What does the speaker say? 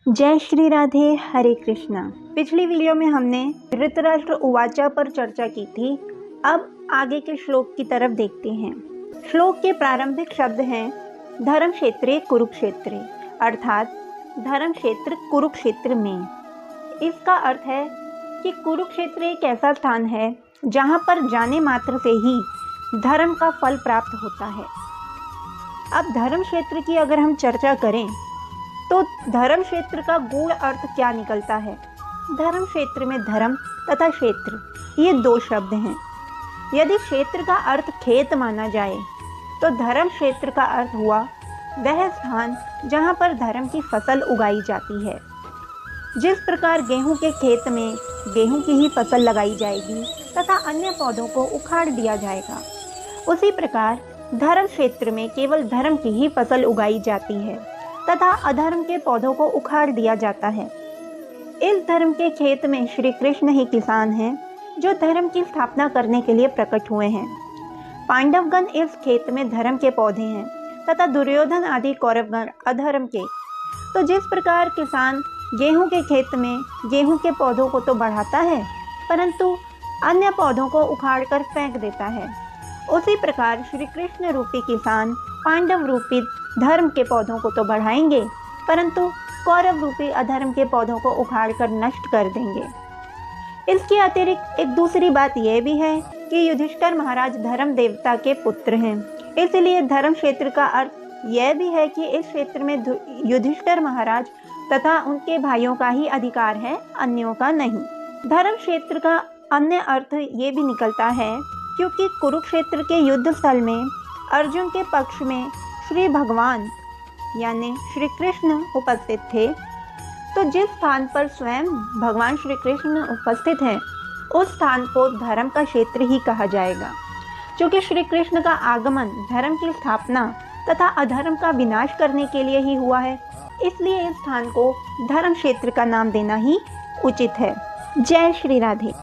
जय श्री राधे, हरे कृष्णा। पिछली वीडियो में हमने धृतराष्ट्र उवाचा पर चर्चा की थी। अब आगे के श्लोक की तरफ देखते हैं। श्लोक के प्रारंभिक शब्द हैं धर्म क्षेत्रे कुरुक्षेत्रे, अर्थात धर्म क्षेत्र कुरुक्षेत्र में। इसका अर्थ है कि कुरुक्षेत्र एक ऐसा स्थान है जहाँ पर जाने मात्र से ही धर्म का फल प्राप्त होता है। अब धर्म क्षेत्र की अगर हम चर्चा करें तो धर्म क्षेत्र का गूढ़ अर्थ क्या निकलता है। धर्म क्षेत्र में धर्म तथा क्षेत्र ये दो शब्द हैं। यदि क्षेत्र का अर्थ खेत माना जाए तो धर्म क्षेत्र का अर्थ हुआ वह स्थान जहाँ पर धर्म की फसल उगाई जाती है। जिस प्रकार गेहूं के खेत में गेहूं की ही फसल लगाई जाएगी तथा अन्य पौधों को उखाड़ दिया जाएगा, उसी प्रकार धर्म क्षेत्र में केवल धर्म की ही फसल उगाई जाती है तथा अधर्म के पौधों को उखाड़ दिया जाता है। इस धर्म के खेत में श्री कृष्ण ही किसान हैं जो धर्म की स्थापना करने के लिए प्रकट हुए हैं। पांडवगण इस खेत में धर्म के पौधे हैं तथा दुर्योधन आदि कौरवगण अधर्म के। तो जिस प्रकार किसान गेहूं के खेत में गेहूं के पौधों को तो बढ़ाता है परंतु अन्य पौधों को उखाड़ कर फेंक देता है, उसी प्रकार श्री कृष्ण रूपी किसान पांडव रूपी धर्म के पौधों को तो बढ़ाएंगे परंतु कौरव रूपी अधर्म के पौधों को उखाड़ कर नष्ट कर देंगे। इसके अतिरिक्त एक दूसरी बात यह भी है कि युधिष्ठिर महाराज धर्म देवता के पुत्र हैं, इसलिए धर्म क्षेत्र का अर्थ यह भी है कि इस क्षेत्र में युधिष्ठिर महाराज तथा उनके भाइयों का ही अधिकार है, अन्यों का नहीं। धर्म क्षेत्र का अन्य अर्थ ये भी निकलता है क्योंकि कुरुक्षेत्र के युद्ध स्थल में अर्जुन के पक्ष में श्री भगवान यानी श्री कृष्ण उपस्थित थे। तो जिस स्थान पर स्वयं भगवान श्री कृष्ण उपस्थित हैं उस स्थान को धर्म का क्षेत्र ही कहा जाएगा। क्योंकि श्री कृष्ण का आगमन धर्म की स्थापना तथा अधर्म का विनाश करने के लिए ही हुआ है, इसलिए इस स्थान को धर्म क्षेत्र का नाम देना ही उचित है। जय श्री राधे।